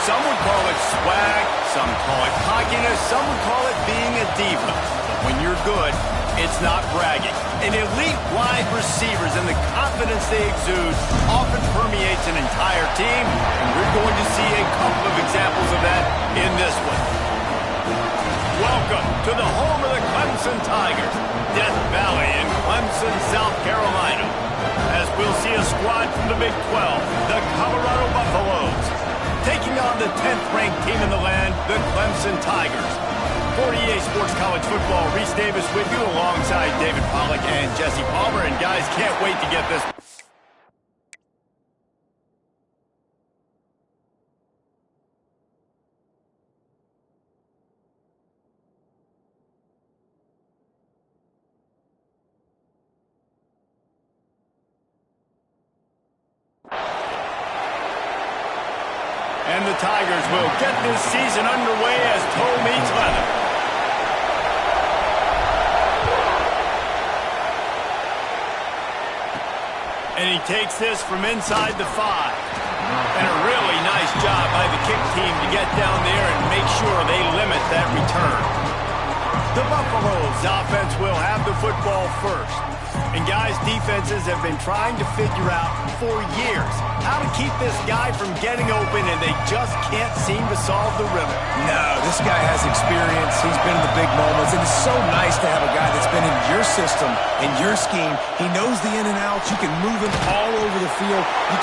Some would call it swag, some call it cockiness, some would call it being a diva. But when you're good, it's not bragging. And elite wide receivers and the confidence they exude often permeates an entire team, and we're going to see a couple of examples of that in this one. Welcome to the home of the Clemson Tigers, Death Valley in Clemson, South Carolina. As we'll see a squad from the Big 12, the Colorado Buffaloes, taking on the 10th-ranked team in the land, the Clemson Tigers. 48 Sports College Football, Reese Davis with you alongside David Pollack and Jesse Palmer. And guys, can't wait to get this. And the Tigers will get this season underway as toe meets leather. And he takes this from inside the 5. And a really nice job by the kick team to get down there and make sure they limit that return. The Buffaloes offense will have the football first. And guys, defenses have been trying to figure out for years how to keep this guy from getting open, and they just can't seem to solve the riddle. No, this guy has experience. He's been in the big moments, and it's so nice to have a guy that's been in your system, in your scheme. He knows the in and outs. You can move him all over the field. You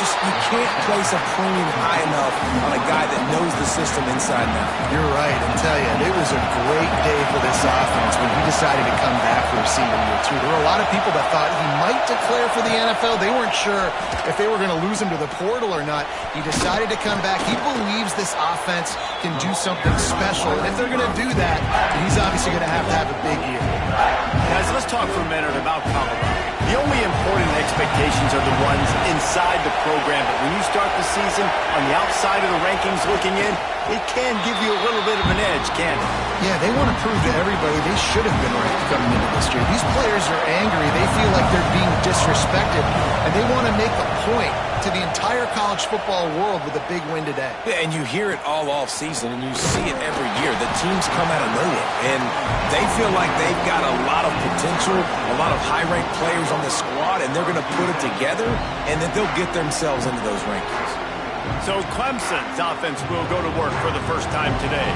can't place a premium high enough on a guy that knows the system inside and out. You're right. I tell you, it was a great day for this offense when he decided to come back for senior year too. There were a lot of people that thought he might declare for the NFL. They weren't sure if they were going to lose him to the portal or not. He decided to come back. He believes this offense can do something special, and if they're going to do that, he's obviously going to have a big year. Guys, let's talk for a minute about Colorado. The only important expectations are the ones inside the program, but when you start the season on the outside of the rankings looking in, it can give you a little bit of an edge, can't it? Yeah, they want to prove to everybody they should have been ranked coming into this year. These players are angry. They feel like they're being disrespected, and they want to make a point to the entire college football world with a big win today. Yeah, and you hear it all off season, and you see it every year. The teams come out of nowhere, and they feel like they've got a lot of potential, a lot of high-ranked players on the squad, and they're going to put it together, and then they'll get themselves into those rankings. So Clemson's offense will go to work for the first time today.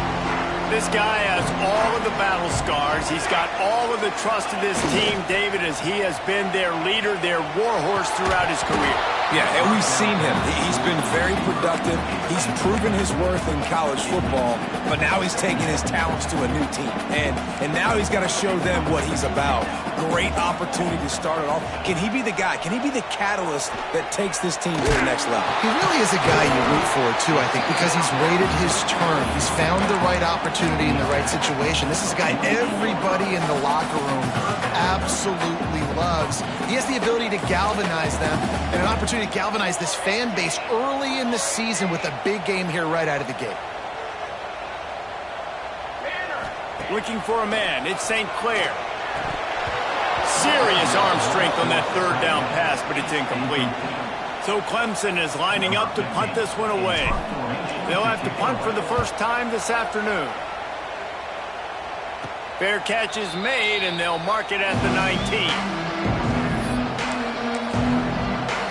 This guy has all of the battle scars. He's got all of the trust of this team, David, as he has been their leader, their warhorse throughout his career. Yeah, and we've seen him. He's been very productive. He's proven his worth in college football, but now he's taking his talents to a new team. And now he's got to show them what he's about. Great opportunity to start it off. Can he be the guy? Can he be the catalyst that takes this team to the next level? He really is a guy you root for, too, I think, because he's waited his turn. He's found the right opportunity in the right situation. This is a guy everybody in the locker room absolutely loves. He has the ability to galvanize them and an opportunity to galvanize this fan base early in the season with a big game here right out of the gate. Looking for a man. It's St. Clair. Serious arm strength on that third down pass, but it's incomplete. So Clemson is lining up to punt this one away. They'll have to punt for the first time this afternoon. Fair catch is made, and they'll mark it at the 19.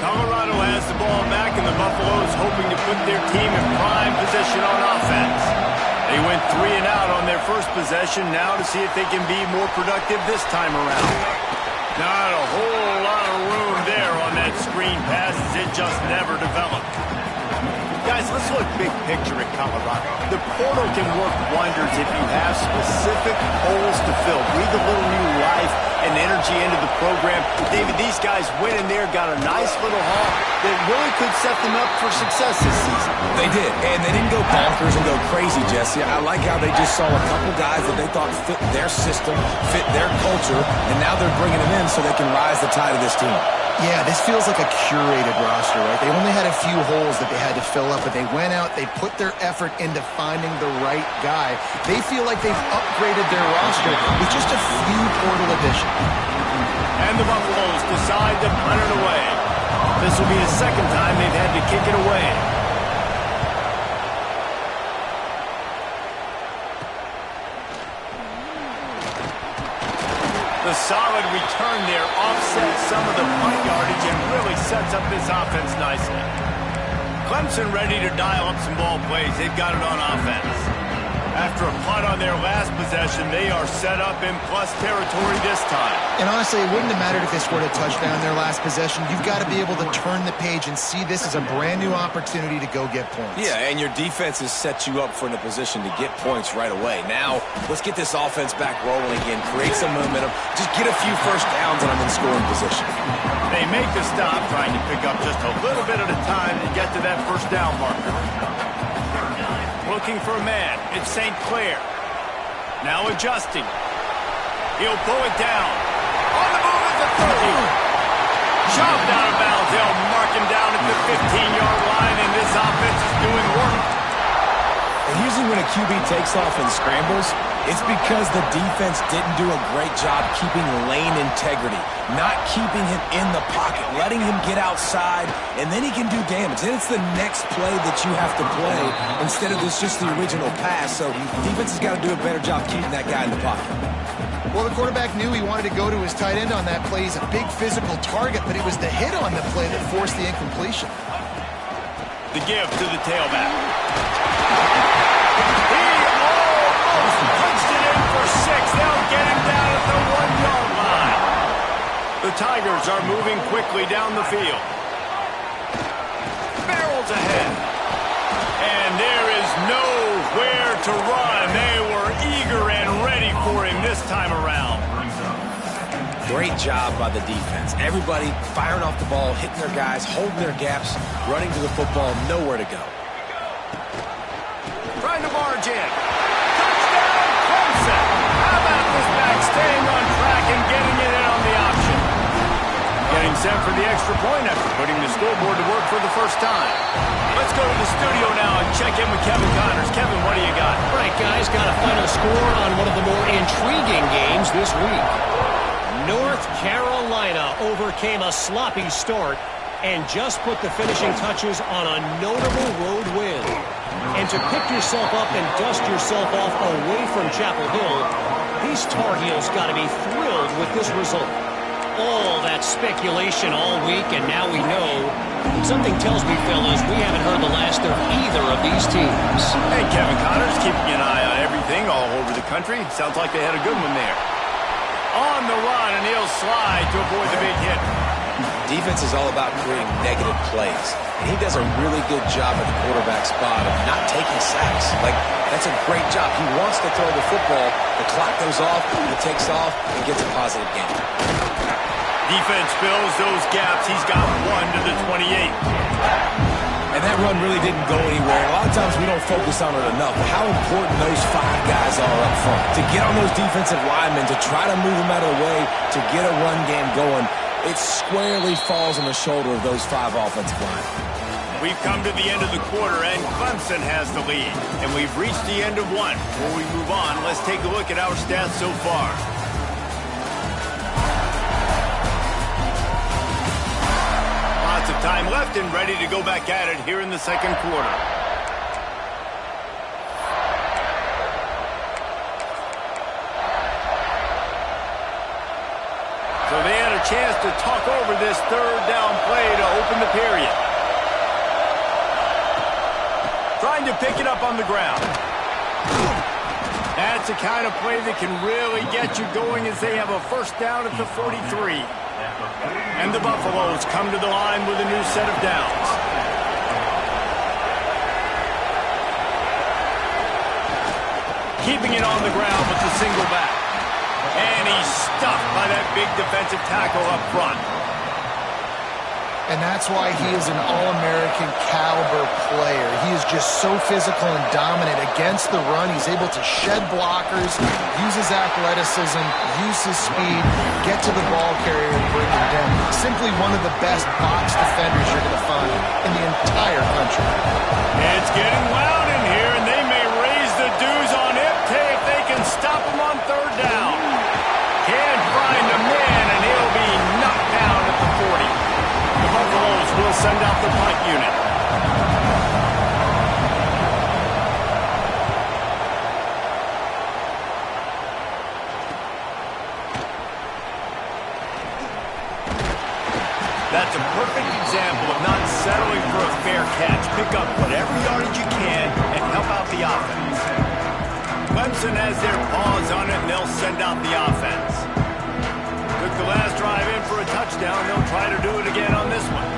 Colorado has the ball back, and the Buffaloes hoping to put their team in prime position on offense. They went 3 and out on their first possession, now to see if they can be more productive this time around. Not a whole lot of room there on that screen pass, as it just never developed. Guys, let's look big picture at Colorado. The portal can work wonders if you have specific holes to fill. Breathe a little new life and energy into the program. David, these guys went in there, got a nice little haul that really could set them up for success this season. They did, and they didn't go bonkers and go crazy, Jesse. I like how they just saw a couple guys that they thought fit their system, fit their culture, and now they're bringing them in so they can rise the tide of this team. Yeah, this feels like a curated roster, right? They only had a few holes that they had to fill up, but they went out, they put their effort into finding the right guy. They feel like they've upgraded their roster with just a few portal additions. And the Buffaloes decide to punt it away. This will be the second time they've had to kick it away. solid return there offsets some of the punt yardage and really sets up this offense nicely. Clemson ready to dial up some ball plays. They've got it on offense. After a punt on their last possession, they are set up in plus territory this time. And honestly, it wouldn't have mattered if they scored a touchdown their last possession. You've got to be able to turn the page and see this as a brand new opportunity to go get points. Yeah, and your defense has set you up for a position to get points right away. Now, let's get this offense back rolling again, create some momentum, just get a few first downs and I'm in scoring position. They make the stop, trying to pick up just a little bit at a time to get to that first down marker. Looking for a man. It's St. Clair. Now adjusting. He'll pull it down. On the move at the 30. Chopped out of bounds. They'll mark him down at the 15-yard line, and this offense is doing work. And usually when a QB takes off and scrambles, it's because the defense didn't do a great job keeping lane integrity, not keeping him in the pocket, letting him get outside, and then he can do damage. Then it's the next play that you have to play instead of just the original pass. So defense has got to do a better job keeping that guy in the pocket. Well, the quarterback knew he wanted to go to his tight end on that play. He's a big physical target, but it was the hit on the play that forced the incompletion. The give to the tailback. He almost punched it in for 6. They'll get him down at the 1-yard line. The Tigers are moving quickly down the field. Barrels ahead. And there is nowhere to run. They were eager and ready for him this time around. Great job by the defense. Everybody firing off the ball, hitting their guys, holding their gaps, running to the football, nowhere to go. Trying to barge in. Touchdown, Clemson. How about this back staying on track and getting it in on the option? Getting set for the extra point after putting the scoreboard to work for the first time. Let's go to the studio now and check in with Kevin Connors. Kevin, what do you got? All right, guys, got a final score on one of the more intriguing games this week. North Carolina overcame a sloppy start and just put the finishing touches on a notable road win. And to pick yourself up and dust yourself off away from Chapel Hill, these Tar Heels got to be thrilled with this result. All that speculation all week, and now we know. Something tells me, fellas, we haven't heard the last of either of these teams. Hey, Kevin Connors, keeping an eye on everything all over the country. Sounds like they had a good one there. On the run, and he'll slide to avoid the big hit. Defense is all about creating negative plays. And he does a really good job at the quarterback spot of not taking sacks. Like, that's a great job. He wants to throw the football. The clock goes off, he takes off, and gets a positive gain. Defense fills those gaps. He's got 1 to the 28. And that run really didn't go anywhere. A lot of times we don't focus on it enough. How important those 5 guys are up front. To get on those defensive linemen, to try to move them out of the way, to get a run game going, it squarely falls on the shoulder of those 5 offensive linemen. We've come to the end of the quarter, and Clemson has the lead. And we've reached the end of one. Before we move on, let's take a look at our stats so far. Lots of time left and ready to go back at it here in the second quarter. So they had a chance to talk over this third down play to open the period. Trying to pick it up on the ground. That's the kind of play that can really get you going as they have a first down at the 43. And the Buffaloes come to the line with a new set of downs. Keeping it on the ground with the single back. And he's stuffed by that big defensive tackle up front. And that's why he is an All-American caliber player. He is just so physical and dominant against the run. He's able to shed blockers, use his athleticism, use his speed, get to the ball carrier and bring him down. Simply one of the best box defenders you're going to find in the entire country. It's getting loud in here, and they may raise the dues on Ipte if they can stop him on third down. Can't find a man, and he'll be knocked down at the 40. The Buffaloes will send out the punt unit. That's a perfect example of not settling for a fair catch. Pick up whatever yardage you can and help out the offense. Clemson has their paws on it, and they'll send out the offense. Took the last drive in for a touchdown. They'll try to do it again on this one.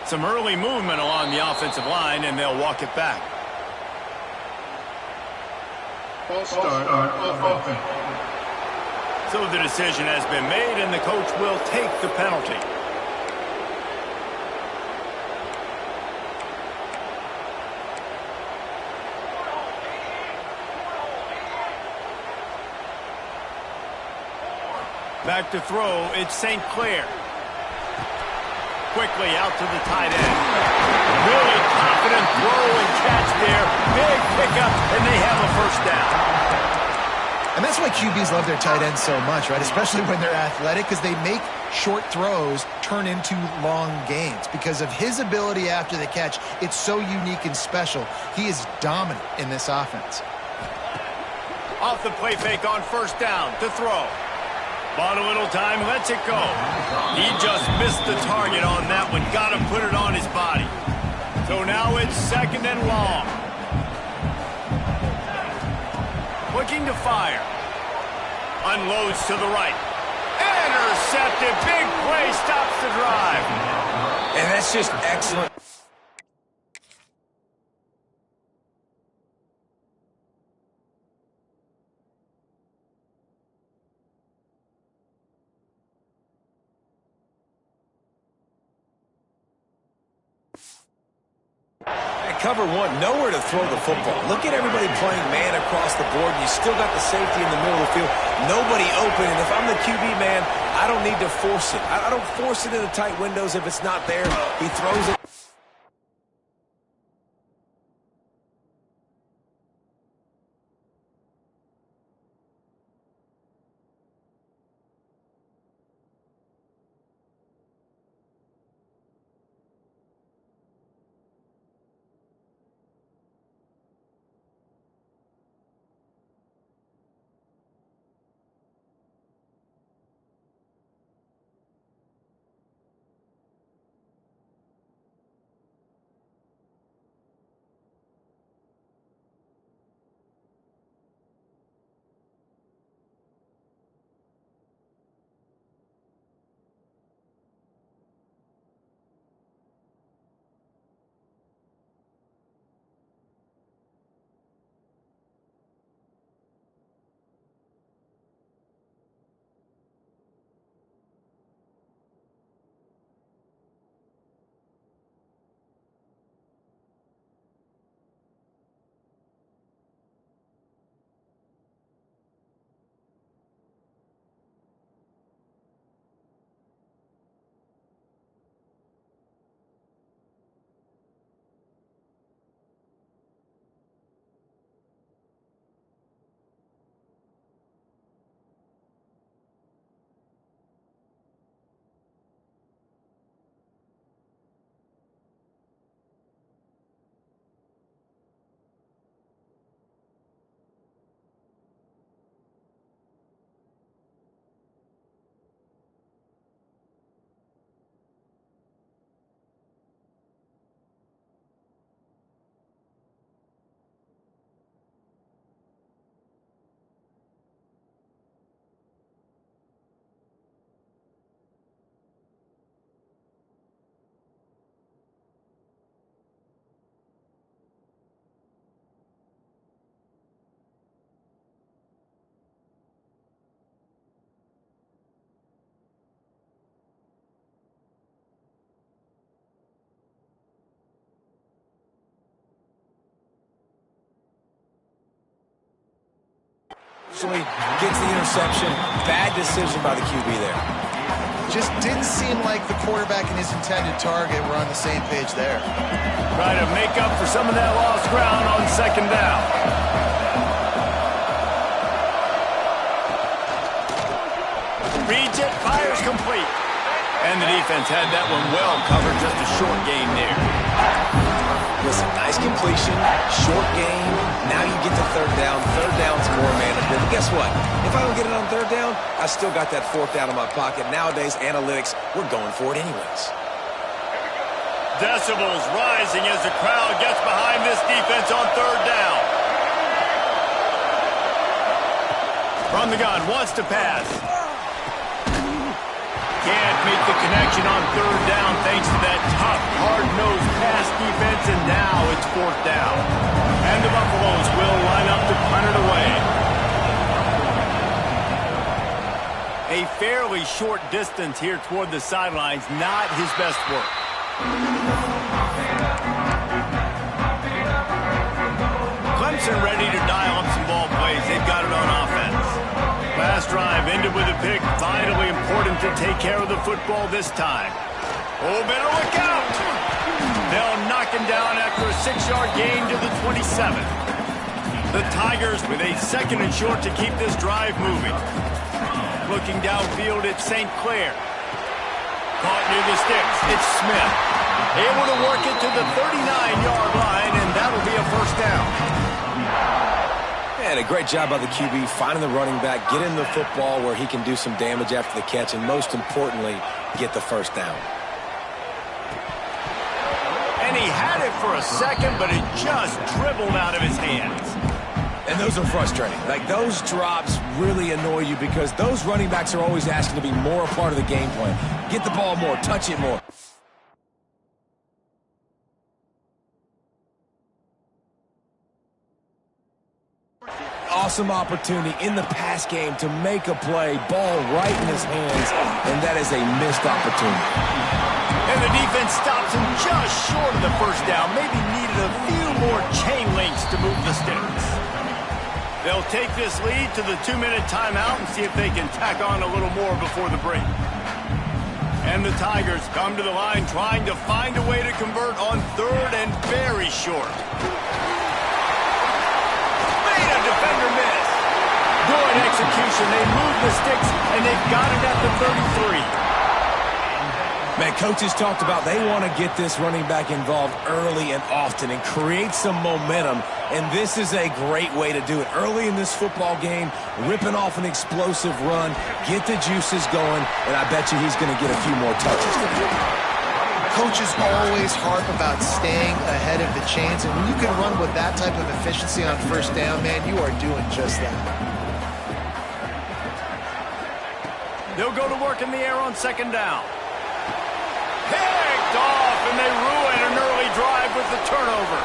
Some early movement along the offensive line, and they'll walk it back. Start offense. So the decision has been made, and the coach will take the penalty. Back to throw, it's St. Clair. Quickly out to the tight end. Really confident throw and catch there. Big pickup, and they have a first down. And that's why QBs love their tight ends so much, right? Especially when they're athletic, because they make short throws turn into long gains. Because of his ability after the catch, it's so unique and special. He is dominant in this offense. Off the play fake on first down to throw. Bought a little time, lets it go. He just missed the target on that one. Got to put it on his body. So now it's second and long. Looking to fire. Unloads to the right. Intercepted. Big play stops the drive. And that's just excellent. Cover one, nowhere to throw the football. Look at everybody playing man across the board, and you still got the safety in the middle of the field. Nobody open, and if I'm the QB, man, I don't need to force it. I don't force it into tight windows if it's not there. He throws it. Gets the interception. Bad decision by the QB there. Just didn't seem like the quarterback and his intended target were on the same page there. Try to make up for some of that lost ground on second down. Reads it, fires complete. And the defense had that one well covered, just a short gain there. Listen, nice completion, short game. Now you get to third down. Third down's more manageable. But guess what? If I don't get it on third down, I still got that fourth down in my pocket. Nowadays, analytics, we're going for it anyways. Decibels rising as the crowd gets behind this defense on third down. From the gun, wants to pass. Can't make the connection on third down thanks to that tough, hard-nosed pass defense, and now it's fourth down. And the Buffaloes will line up to punt it away. A fairly short distance here toward the sidelines, not his best work. Clemson ready to dial up some ball plays. They've got it on offense. Last drive ended with a pick. Vitally important to take care of the football this time. Oh, better look out! They'll knock him down after a 6-yard gain to the 27. The Tigers with a second and short to keep this drive moving. Looking downfield at St. Clair. Caught near the sticks. It's Smith. Able to work it to the 39-yard line, and that'll be a first down. And a great job by the QB finding the running back, getting the football where he can do some damage after the catch, and most importantly, get the first down. And he had it for a second, but it just dribbled out of his hands. And those are frustrating. Like, those drops really annoy you because those running backs are always asking to be more a part of the game plan. Get the ball more, touch it more. Awesome opportunity in the pass game to make a play, ball right in his hands, and that is a missed opportunity. And the defense stops him just short of the first down. Maybe needed a few more chain links to move the sticks. They'll take this lead to the 2-minute timeout and see if they can tack on a little more before the break. And the Tigers come to the line trying to find a way to convert on third and very short. Made a defender miss. Good execution. They move the sticks, and they've got it at the 33. Man, coaches talked about they want to get this running back involved early and often and create some momentum, and this is a great way to do it. Early in this football game, ripping off an explosive run, get the juices going, and I bet you he's going to get a few more touches. Coaches always harp about staying ahead of the chains, and when you can run with that type of efficiency on first down, man, you are doing just that. They'll go to work in the air on second down. Picked off, and they ruin an early drive with the turnover.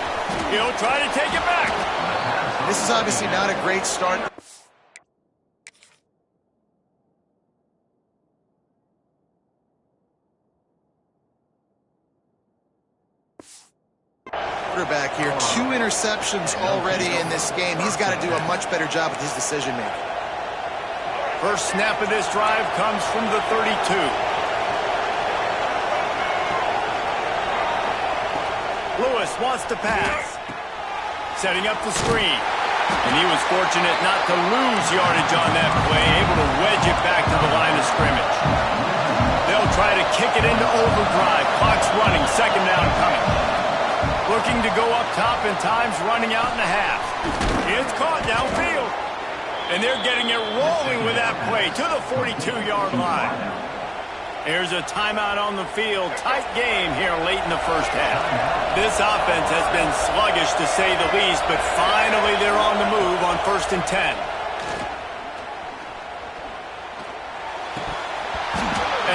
He'll try to take it back. This is obviously not a great start. Quarterback here, 2 interceptions already in this game. He's got to do a much better job with his decision-making. First snap of this drive comes from the 32. Lewis wants to pass. Setting up the screen. And he was fortunate not to lose yardage on that play, able to wedge it back to the line of scrimmage. They'll try to kick it into overdrive. Clock's running, second down coming. Looking to go up top, and time's running out in the half. It's caught downfield. And they're getting it rolling with that play to the 42-yard line. Here's a timeout on the field. Tight game here late in the first half. This offense has been sluggish to say the least, but finally they're on the move on 1st and 10.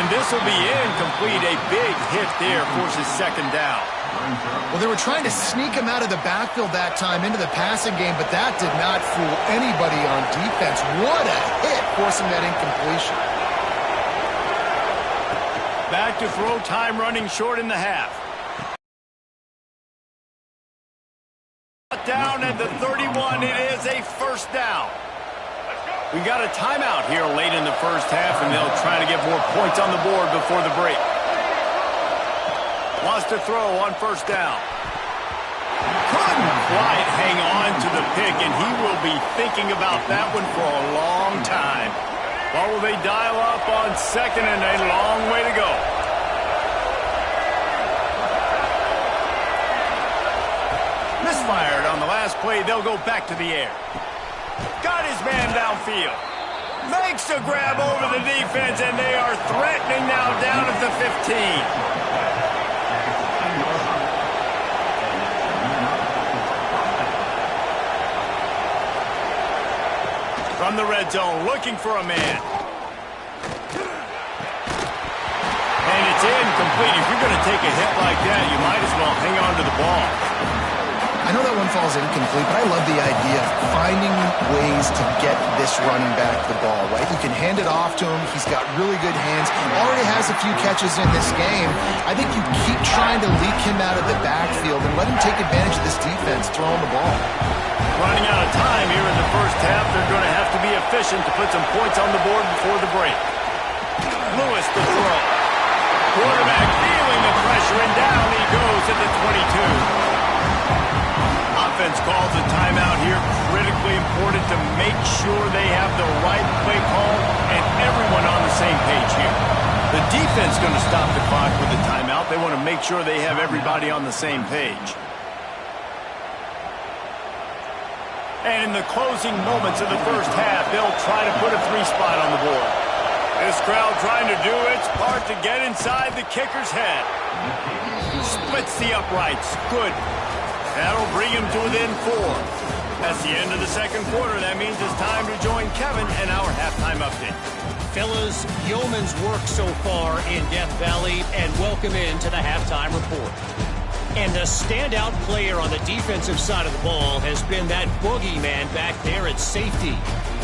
And this will be incomplete. A big hit there forces second down. Well, they were trying to sneak him out of the backfield that time into the passing game, but that did not fool anybody on defense. What a hit, forcing that incompletion. Back to throw, time running short in the half. Down at the 31, it is a first down. We got a timeout here late in the first half, and they'll try to get more points on the board before the break. Wants to throw on first down. Couldn't quite hang on to the pick, and he will be thinking about that one for a long time. What will they dial up on second, and a long way to go? Misfired on the last play. They'll go back to the air. Got his man downfield. Makes a grab over the defense, and they are threatening now down at the 15. From the red zone, looking for a man. And it's incomplete. If you're going to take a hit like that, you might as well hang on to the ball. I know that one falls incomplete, but I love the idea of finding ways to get this running back the ball, right? You can hand it off to him. He's got really good hands. Already has a few catches in this game. I think you keep trying to leak him out of the backfield and let him take advantage of this defense throwing the ball. Running out of time here in the first half. They're going to have to be efficient to put some points on the board before the break. Lewis to throw. Quarterback feeling the pressure, and down he goes at the 22. Offense calls a timeout here. Critically important to make sure they have the right play call and everyone on the same page here. The defense is going to stop the clock with the timeout. They want to make sure they have everybody on the same page. And in the closing moments of the first half, they'll try to put a 3 spot on the board. This crowd trying to do its part to get inside the kicker's head. Splits the uprights. Good. That'll bring him to within 4. That's the end of the second quarter. That means it's time to join Kevin and our halftime update. Fellas, yeoman's work so far in Death Valley, and welcome into the halftime report. And the standout player on the defensive side of the ball has been that boogeyman back there at safety.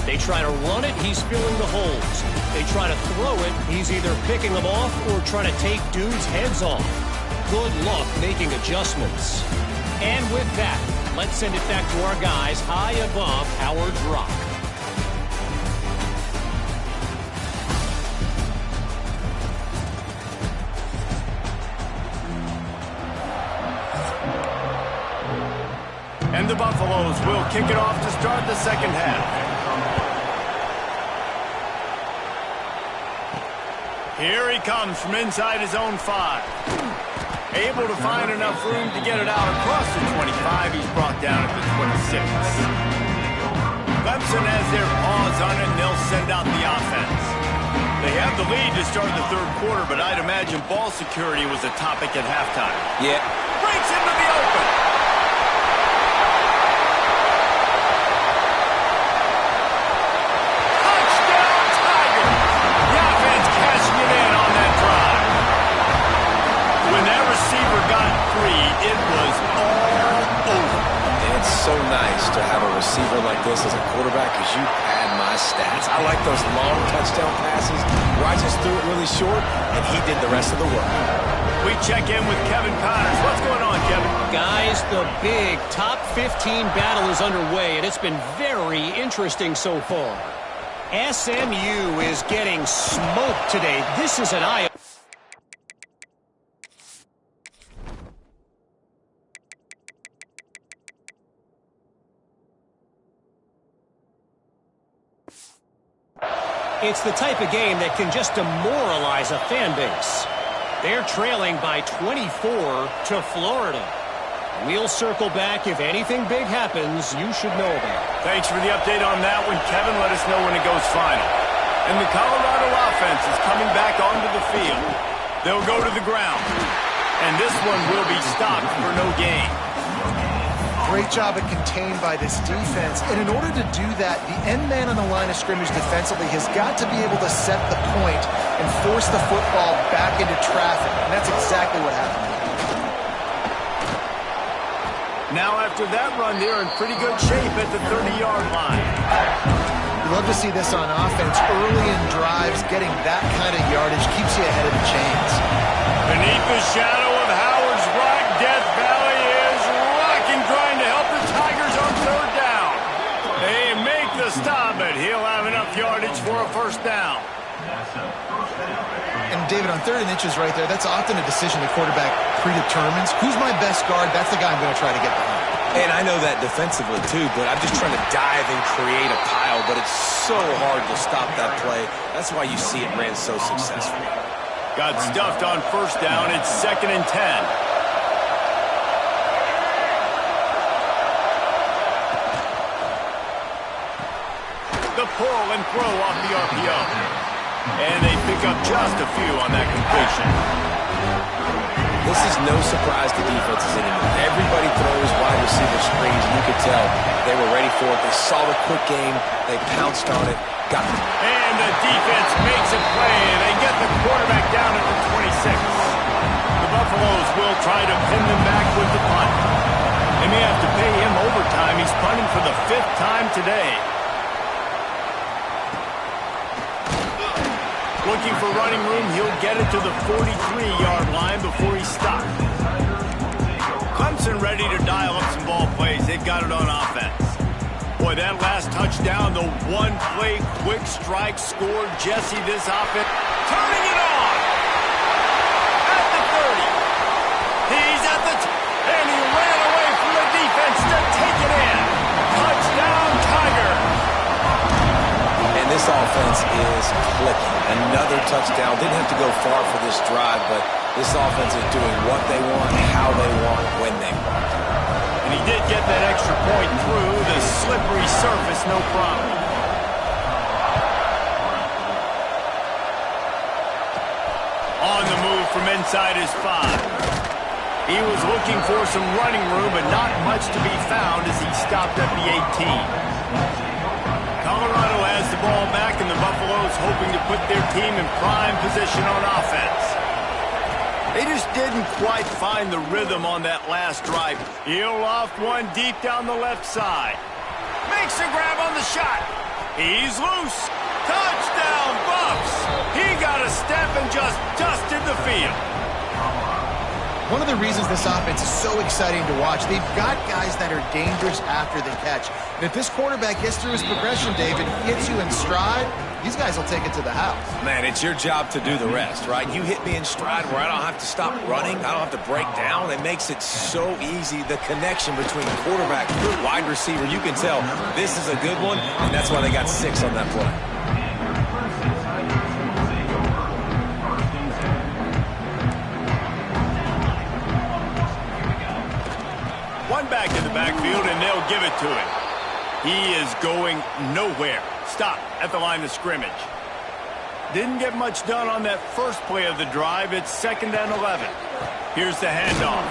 They try to run it, he's filling the holes. They try to throw it, he's either picking them off or trying to take dudes' heads off. Good luck making adjustments. And with that, let's send it back to our guys high above Howard's Rock. And the Buffaloes will kick it off to start the second half. Here he comes from inside his own 5. Able to find enough room to get it out across the 25. He's brought down at the 26. Clemson has their paws on it, and they'll send out the offense. They have the lead to start the third quarter, but I'd imagine ball security was a topic at halftime. Yeah. Breaks into the open. Touchdown, Tiger! The offense cashing it in on that drive. When that receiver got free, it was all over. It's so nice to have a receiver like this as a quarterback because you pad my stats. I like those long touchdown passes where I just threw it really short and he did the rest of the work. We check in with Kevin Connors. What's going on, Kevin? Guys, the big top 15 battle is underway, and it's been very interesting so far. SMU is getting smoked today. This is an eye. It's the type of game that can just demoralize a fan base. They're trailing by 24 to Florida. We'll circle back. If anything big happens, you should know about it. Thanks for the update on that one, Kevin. Let us know when it goes final. And the Colorado offense is coming back onto the field. They'll go to the ground. And this one will be stopped for no gain. Great job at contained by this defense. And in order to do that, the end man on the line of scrimmage defensively has got to be able to set the point and force the football back into traffic. And that's exactly what happened. Now after that run, they're in pretty good shape at the 30-yard line. You love to see this on offense. Early in drives, getting that kind of yardage keeps you ahead of the chains. Beneath the shadow of Howard's Rock, Death Valley is rocking, trying to help the Tigers on third down. They make the stop, but he'll have enough yardage for a first down. And David, on 3rd and inches right there, that's often a decision the quarterback predetermines. Who's my best guard? That's the guy I'm going to try to get behind. And I know that defensively too, but I'm just trying to dive and create a pile, but it's so hard to stop that play. That's why you see it ran so successfully. Got stuffed on first down. It's 2nd and 10. The pull and throw off the RPO. And they pick up just a few on that completion. This is no surprise to defenses anymore. Everybody throws wide receiver screens, and you could tell they were ready for it. They saw the quick game. They pounced on it. Got them. And the defense makes a play. They get the quarterback down at the 26. The Buffaloes will try to pin them back with the punt. They may have to pay him overtime. He's punting for the 5th time today. Looking for running room, he'll get it to the 43-yard line before he's stopped. Clemson ready to dial up some ball plays. They've got it on offense. Boy, that last touchdown, the one-play quick strike scored Jesse this offense. Turning it on! At the 30. He's at the... and he ran away from the defense to take it in. Touchdown, Tigers! And this offense is clicking. Another touchdown. Didn't have to go far for this drive, but this offense is doing what they want, how they want, when they want. And he did get that extra point through the slippery surface, no problem. On the move from inside his 5. He was looking for some running room, but not much to be found as he stopped at the 18. Colorado has the ball back, and the Buffaloes hoping to put their team in prime position on offense. They just didn't quite find the rhythm on that last drive. He'll loft one deep down the left side. Makes a grab on the shot. He's loose. Touchdown, Buffs! He got a step and just dusted the field. One of the reasons this offense is so exciting to watch, they've got guys that are dangerous after the catch. And if this quarterback gets through his progression, David, hits you in stride, these guys will take it to the house. Man, it's your job to do the rest, right? You hit me in stride where I don't have to stop running. I don't have to break down. It makes it so easy. The connection between quarterback and wide receiver, you can tell this is a good one, and that's why they got 6 on that play. One back in the backfield, and they'll give it to him. He is going nowhere. Stop at the line of scrimmage. Didn't get much done on that first play of the drive. It's 2nd and 11. Here's the handoff.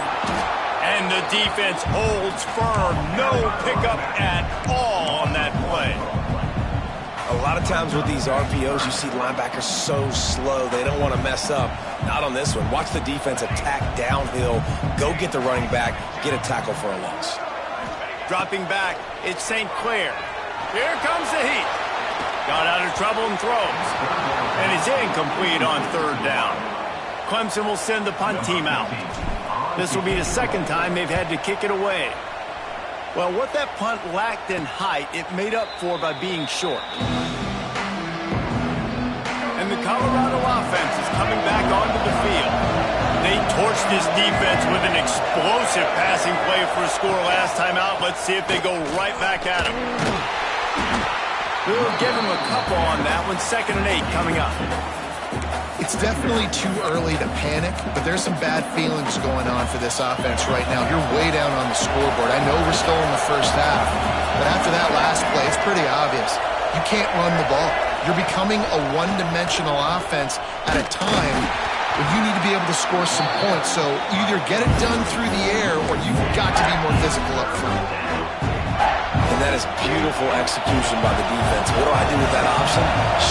And the defense holds firm. No pickup at all on that play. A lot of times with these RPOs, you see linebackers so slow, they don't want to mess up. Not on this one. Watch the defense attack downhill, go get the running back, get a tackle for a loss. Dropping back, it's St. Clair. Here comes the heat. Got out of trouble and throws. And he's incomplete on 3rd down. Clemson will send the punt team out. This will be the 2nd time they've had to kick it away. Well, what that punt lacked in height, it made up for by being short. And the Colorado offense is coming back onto the field. They torched this defense with an explosive passing play for a score last time out. Let's see if they go right back at him. We'll give him a couple on that one. 2nd and 8 coming up. It's definitely too early to panic, but there's some bad feelings going on for this offense right now. You're way down on the scoreboard. I know we're still in the first half, but after that last play, it's pretty obvious. You can't run the ball. You're becoming a one-dimensional offense at a time when you need to be able to score some points. So either get it done through the air or you've got to be more physical up front. And that is beautiful execution by the defense. What do I do with that option?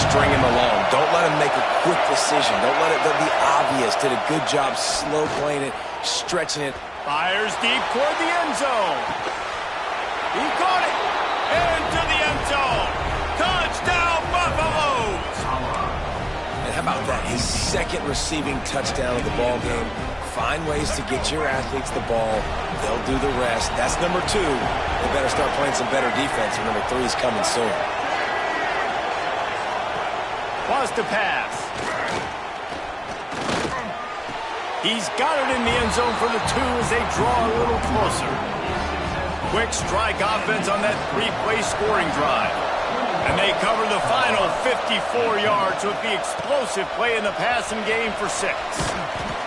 String him along. Don't let him make a quick decision. Don't let it be obvious. Did a good job slow playing it, stretching it. Fires deep toward the end zone. He caught it. Into the end zone. Touchdown, Buffaloes. And how about that? His 2nd receiving touchdown of the ball game. Find ways to get your athletes the ball. They'll do the rest. That's number 2. They better start playing some better defense, and number 3 is coming soon. Wants to pass. He's got it in the end zone for the 2 as they draw a little closer. Quick strike offense on that 3-play scoring drive. And they cover the final 54 yards with the explosive play in the passing game for 6.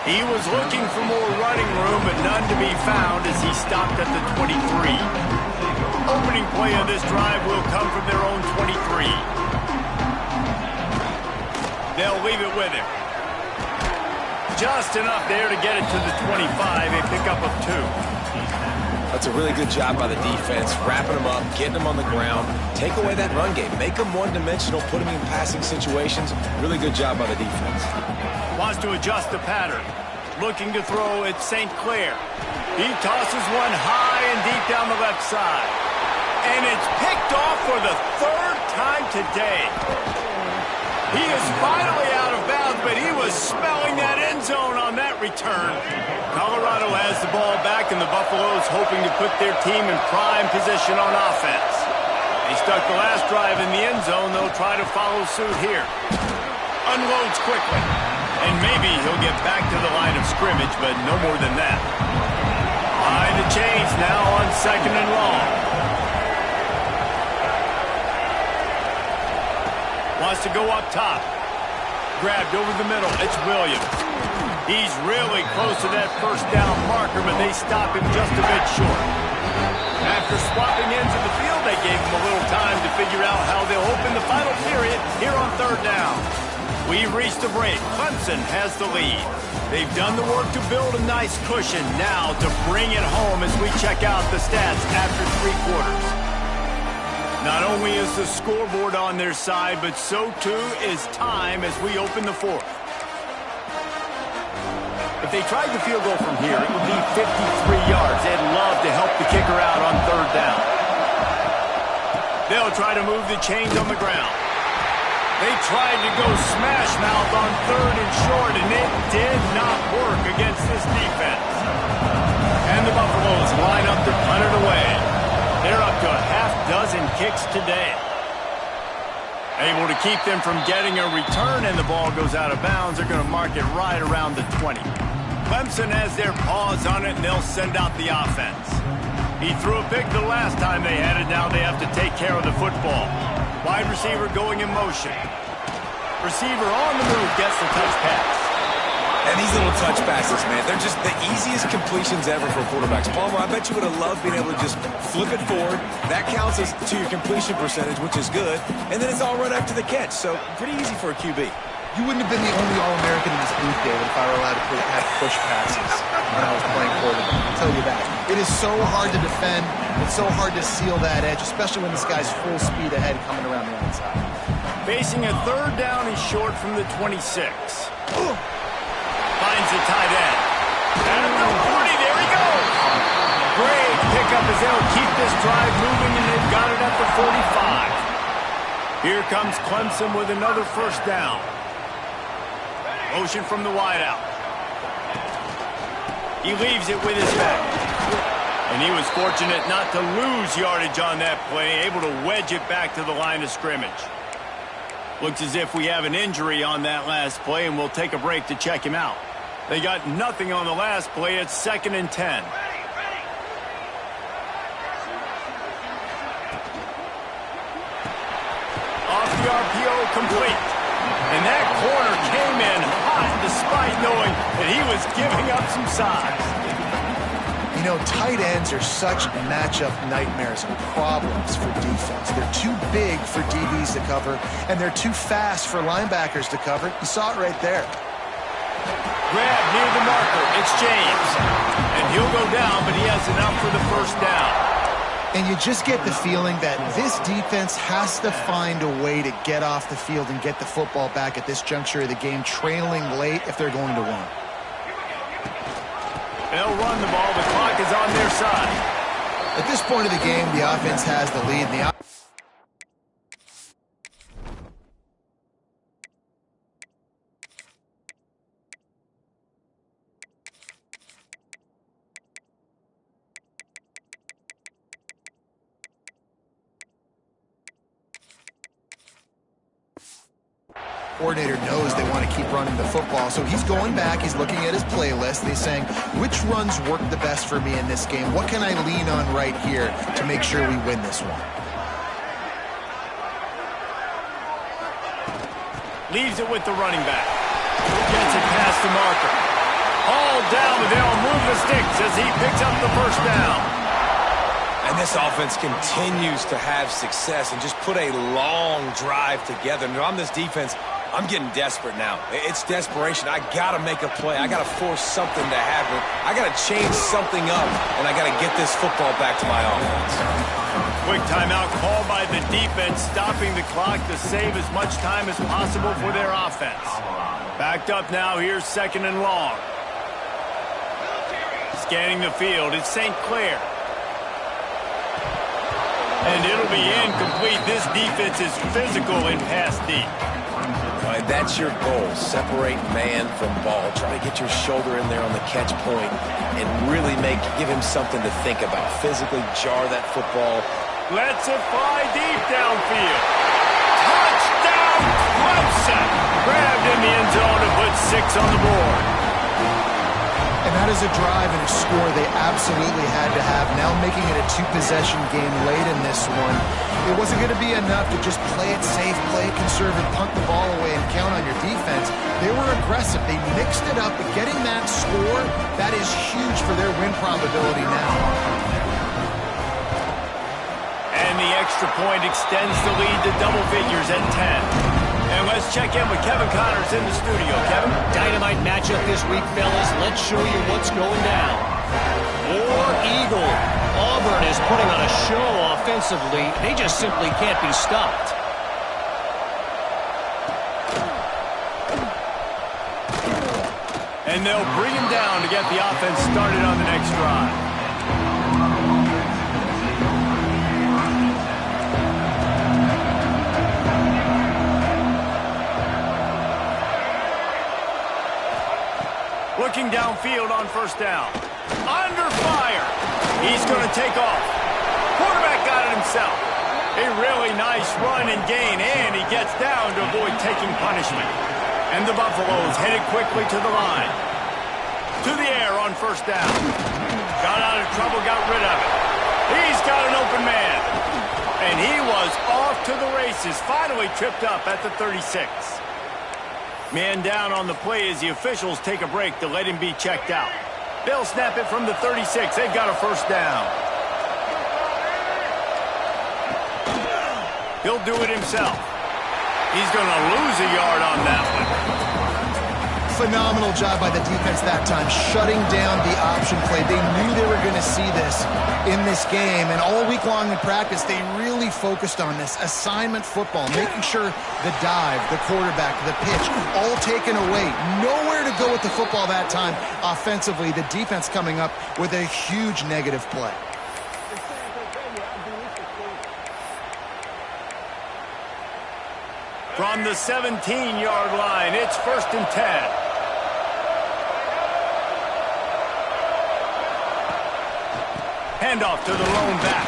He was looking for more running room, but none to be found as he stopped at the 23. Opening play of this drive will come from their own 23. they'll leave it with him. Just enough there to get it to the 25, a pickup of 2. That's a really good job by the defense, wrapping them up, getting them on the ground. Take away that run game. Make them one-dimensional, put them in passing situations. Really good job by the defense. Wants to adjust the pattern. Looking to throw at St. Clair. He tosses one high and deep down the left side. And it's picked off for the 3rd time today. He is finally out of bounds, but he was smelling that end zone on that return. Colorado has the ball back, and the Buffaloes hoping to put their team in prime position on offense. They stuck the last drive in the end zone. They'll try to follow suit here. Unloads quickly. And maybe he'll get back to the line of scrimmage, but no more than that. Behind the chains now on 2nd and long. Wants to go up top. Grabbed over the middle. It's Williams. He's really close to that first down marker, but they stop him just a bit short. After swapping ends of the field, they gave him a little time to figure out how they'll open the final period here on 3rd down. We've reached the break. Clemson has the lead. They've done the work to build a nice cushion. Now to bring it home as we check out the stats after 3 quarters. Not only is the scoreboard on their side, but so too is time as we open the 4th. If they tried the field goal from here, it would be 53 yards. They'd love to help the kicker out on 3rd down. They'll try to move the chains on the ground. They tried to go smash mouth on 3rd and short, and it did not work against this defense. And the Buffaloes line up to punt it away. They're up to a half-dozen kicks today. Able to keep them from getting a return, and the ball goes out of bounds. They're going to mark it right around the 20. Clemson has their paws on it, and they'll send out the offense. He threw a pick the last time they had it. Now they have to take care of the football. Wide receiver going in motion. Receiver on the move gets the touch pass. And these little touch passes, man, they're just the easiest completions ever for quarterbacks. Palmer, I bet you would have loved being able to just flip it forward. That counts as to your completion percentage, which is good. And then it's all right after the catch. So pretty easy for a QB. You wouldn't have been the only All-American in this booth, David, if I were allowed to have push passes when I was playing quarterback. I'll tell you that. It is so hard to defend. It's so hard to seal that edge, especially when this guy's full speed ahead coming around the outside. Facing a 3rd down and short from the 26. Finds the tight end. At the 40, there he goes. Great pickup as they'll keep this drive moving, and they've got it at the 45. Here comes Clemson with another 1st down. Motion from the wideout. He leaves it with his back. And he was fortunate not to lose yardage on that play, able to wedge it back to the line of scrimmage. Looks as if we have an injury on that last play, and we'll take a break to check him out. They got nothing on the last play. It's 2nd and 10. Off the RPO, complete. And that corner came in hot despite knowing that he was giving up some size. You know, tight ends are such matchup nightmares and problems for defense. They're too big for DBs to cover, and they're too fast for linebackers to cover. You saw it right there. Grab near the marker. It's James. And he'll go down, but he has enough for the 1st down. And you just get the feeling that this defense has to find a way to get off the field and get the football back at this juncture of the game, trailing late if they're going to win. They'll run the ball. The clock is on their side. At this point of the game, the offense has the lead. And the coordinator knows they want to keep running the football, so he's going back, he's looking at his playlist, and he's saying, which runs work the best for me in this game? What can I lean on right here to make sure we win this one? Leaves it with the running back. Gets it past the marker. All down, but they'll move the sticks as he picks up the 1st down. And this offense continues to have success and just put a long drive together. And on this defense, I'm getting desperate now. It's desperation. I got to make a play. I got to force something to happen. I got to change something up, and I got to get this football back to my offense. Quick timeout called by the defense, stopping the clock to save as much time as possible for their offense. Backed up now, here's 2nd and long. Scanning the field, it's St. Clair. And it'll be incomplete. This defense is physical in pass deep. Right, that's your goal. Separate man from ball. Try to get your shoulder in there on the catch point and really give him something to think about. Physically jar that football. Lets it fly deep downfield. Touchdown, Clemson! Grabbed in the end zone to put 6 on the board. And that is a drive and a score they absolutely had to have. Now making it a 2-possession game late in this one. It wasn't going to be enough to just play it safe, play it conservative, punt the ball away, and count on your defense. They were aggressive. They mixed it up. But getting that score, that is huge for their win probability now. And the extra point extends the lead to double figures at 10. And let's check in with Kevin Connors in the studio. Kevin? Dynamite matchup this week, fellas. Let's show you what's going down. War Eagle. Auburn is putting on a show offensively. They just simply can't be stopped. And they'll bring him down to get the offense started on the next drive. Looking downfield on 1st down. Under fire. He's going to take off. Quarterback got it himself. A really nice run and gain, and he gets down to avoid taking punishment. And the Buffaloes headed quickly to the line. To the air on 1st down. Got out of trouble, got rid of it. He's got an open man. And he was off to the races. Finally tripped up at the 36. Man down on the play as the officials take a break to let him be checked out. They'll snap it from the 36. They've got a 1st down. He'll do it himself. He's going to lose a yard on that one. Phenomenal job by the defense that time, shutting down the option play. They knew they were going to see this in this game, and all week long in practice, they really focused on this assignment football, making sure the dive, the quarterback, the pitch, all taken away. Nowhere to go with the football that time offensively. The defense coming up with a huge negative play. From the 17-yard line, it's 1st and 10. Handoff to the lone back.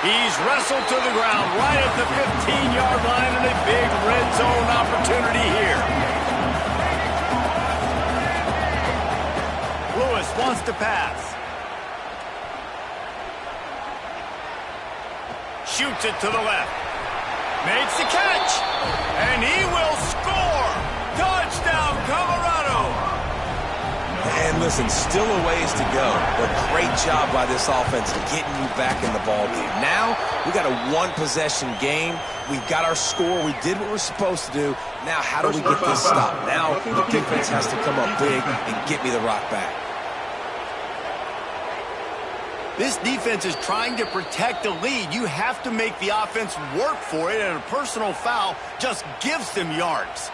He's wrestled to the ground right at the 15-yard line, and a big red zone opportunity here. Lewis wants to pass. Shoots it to the left. Makes the catch. And he will score. Touchdown, Colorado. And listen, still a ways to go, but great job by this offense getting you back in the ball game. Now, we got a 1-possession game. We've got our score. We did what we're supposed to do. Now, how do we get this stopped? Now, the defense has to come up big and get me the rock back. This defense is trying to protect the lead. You have to make the offense work for it, and a personal foul just gives them yards.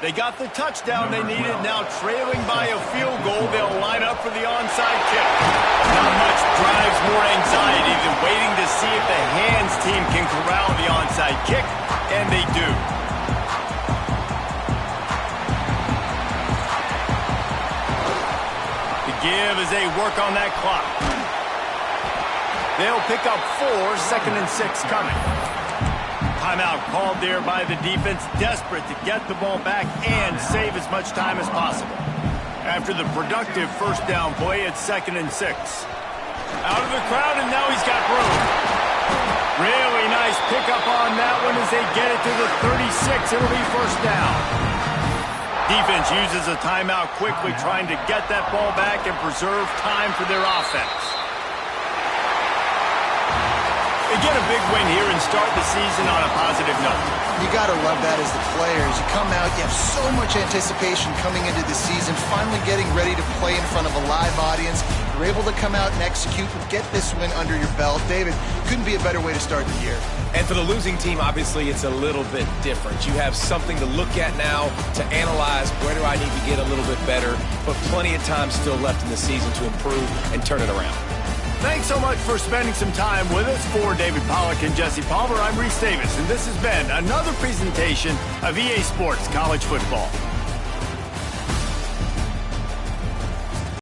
They got the touchdown they needed. Now trailing by a field goal, they'll line up for the onside kick. Not much drives more anxiety than waiting to see if the hands team can corral the onside kick, and they do. The give as they work on that clock. They'll pick up 4, 2nd and 6 coming. Timeout called there by the defense, desperate to get the ball back and save as much time as possible. After the productive 1st down play, it's 2nd and 6. Out of the crowd, and now he's got room. Really nice pickup on that one as they get it to the 36. It'll be 1st down. Defense uses a timeout quickly, trying to get that ball back and preserve time for their offense. They get a big win here and start the season on a positive note. You got to love that as the players. You come out, you have so much anticipation coming into the season, finally getting ready to play in front of a live audience. You're able to come out and execute and get this win under your belt. David, couldn't be a better way to start the year. And for the losing team, obviously, it's a little bit different. You have something to look at now to analyze where do I need to get a little bit better, but plenty of time still left in the season to improve and turn it around. Thanks so much for spending some time with us. For David Pollack and Jesse Palmer, I'm Reese Davis, and this has been another presentation of EA Sports College Football.